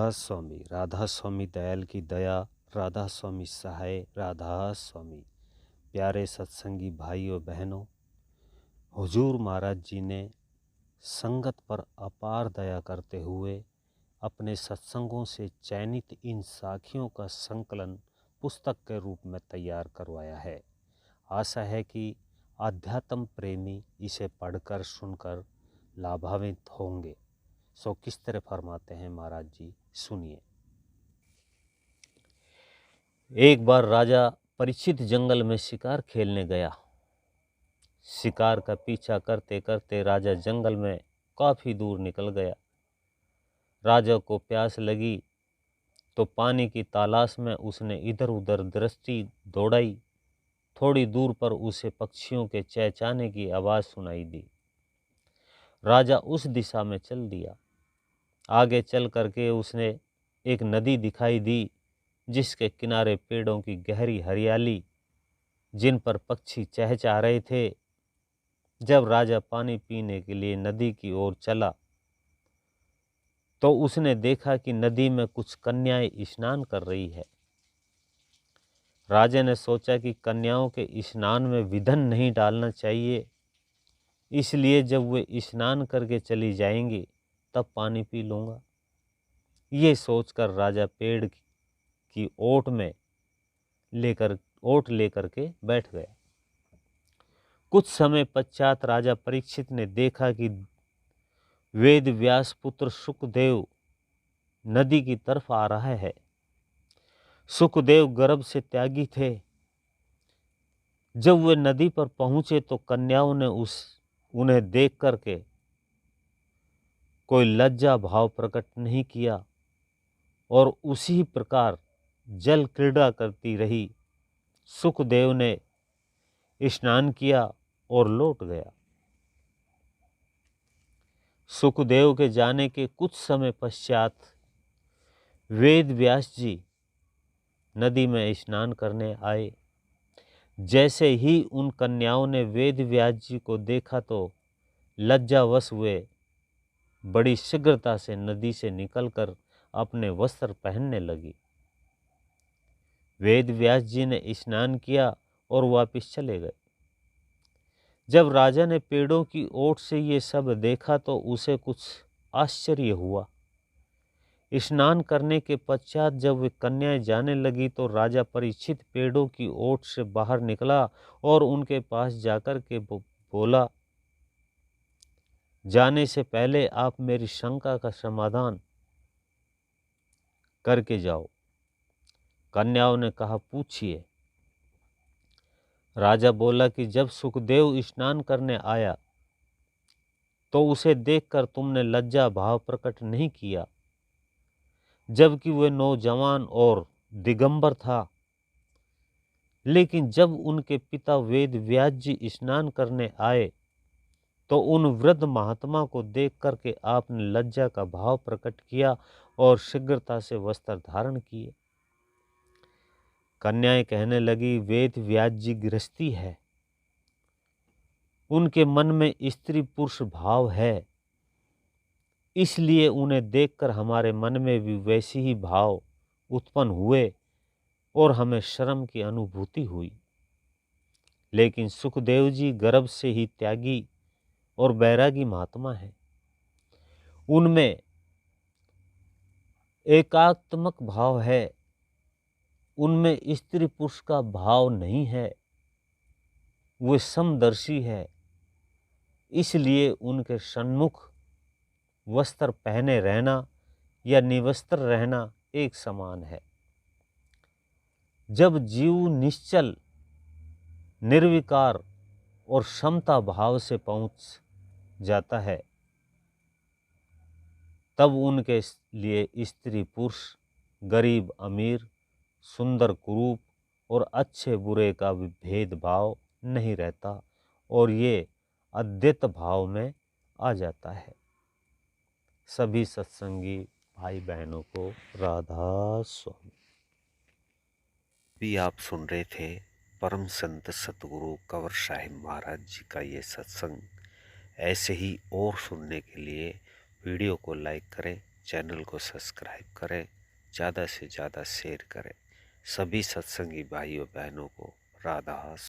राधा स्वामी दयाल की दया, राधा स्वामी सहाय, राधा स्वामी। प्यारे सत्संगी भाइयों बहनों, हुजूर महाराज जी ने संगत पर अपार दया करते हुए अपने सत्संगों से चयनित इन साखियों का संकलन पुस्तक के रूप में तैयार करवाया है। आशा है कि आध्यात्म प्रेमी इसे पढ़कर सुनकर लाभान्वित होंगे। सो किस तरह फरमाते हैं महाराज जी, सुनिए। एक बार राजा परीक्षित जंगल में शिकार खेलने गया। शिकार का पीछा करते करते राजा जंगल में काफी दूर निकल गया। राजा को प्यास लगी तो पानी की तलाश में उसने इधर उधर दृष्टि दौड़ाई। थोड़ी दूर पर उसे पक्षियों के चहचहाने की आवाज़ सुनाई दी। राजा उस दिशा में चल दिया। आगे चल करके उसने एक नदी दिखाई दी, जिसके किनारे पेड़ों की गहरी हरियाली, जिन पर पक्षी चहचहा रहे थे। जब राजा पानी पीने के लिए नदी की ओर चला तो उसने देखा कि नदी में कुछ कन्याएं स्नान कर रही है। राजा ने सोचा कि कन्याओं के स्नान में विघ्न नहीं डालना चाहिए, इसलिए जब वे स्नान करके चली जाएंगी तब पानी पी लूँगा। ये सोचकर राजा पेड़ की ओट लेकर के बैठ गया। कुछ समय पश्चात राजा परीक्षित ने देखा कि वेद व्यास पुत्र सुखदेव नदी की तरफ आ रहा है। सुखदेव गर्भ से त्यागी थे। जब वे नदी पर पहुंचे तो कन्याओं ने उन्हें देख करके कोई लज्जा भाव प्रकट नहीं किया और उसी प्रकार जल क्रीड़ा करती रही। सुखदेव ने स्नान किया और लौट गया। सुखदेव के जाने के कुछ समय पश्चात वेद व्यास जी नदी में स्नान करने आए। जैसे ही उन कन्याओं ने वेद व्यास जी को देखा तो लज्जावश हुए बड़ी शीघ्रता से नदी से निकलकर अपने वस्त्र पहनने लगी। वेद व्यास जी ने स्नान किया और वापस चले गए। जब राजा ने पेड़ों की ओट से ये सब देखा तो उसे कुछ आश्चर्य हुआ। स्नान करने के पश्चात जब वे कन्याएं जाने लगी तो राजा परीक्षित पेड़ों की ओट से बाहर निकला और उनके पास जाकर के बोला, जाने से पहले आप मेरी शंका का समाधान करके जाओ। कन्याओं ने कहा, पूछिए। राजा बोला कि जब सुखदेव स्नान करने आया तो उसे देखकर तुमने लज्जा भाव प्रकट नहीं किया, जबकि वह नौजवान और दिगंबर था। लेकिन जब उनके पिता वेद व्यास जी स्नान करने आए तो उन वृद्ध महात्मा को देख करके आपने लज्जा का भाव प्रकट किया और शीघ्रता से वस्त्र धारण किए। कन्याएं कहने लगी, वेद व्यास जी गृहस्थी है, उनके मन में स्त्री पुरुष भाव है, इसलिए उन्हें देखकर हमारे मन में भी वैसी ही भाव उत्पन्न हुए और हमें शर्म की अनुभूति हुई। लेकिन सुखदेव जी गर्भ से ही त्यागी और बैरागी महात्मा है। उनमें एकात्मक भाव है, उनमें स्त्री पुरुष का भाव नहीं है, वे समदर्शी है, इसलिए उनके सन्मुख वस्त्र पहने रहना या निवस्त्र रहना एक समान है। जब जीव निश्चल, निर्विकार और समता भाव से पहुंच जाता है तब उनके लिए स्त्री पुरुष, गरीब अमीर, सुंदर कुरूप और अच्छे बुरे का भी भेदभाव नहीं रहता और ये अद्वैत भाव में आ जाता है। सभी सत्संगी भाई बहनों को राधा स्वामी। भी आप सुन रहे थे परम संत सतगुरु कंवर साहिब महाराज जी का ये सत्संग। ऐसे ही और सुनने के लिए वीडियो को लाइक करें, चैनल को सब्सक्राइब करें, ज़्यादा से ज़्यादा शेयर करें। सभी सत्संगी भाइयों बहनों को राधा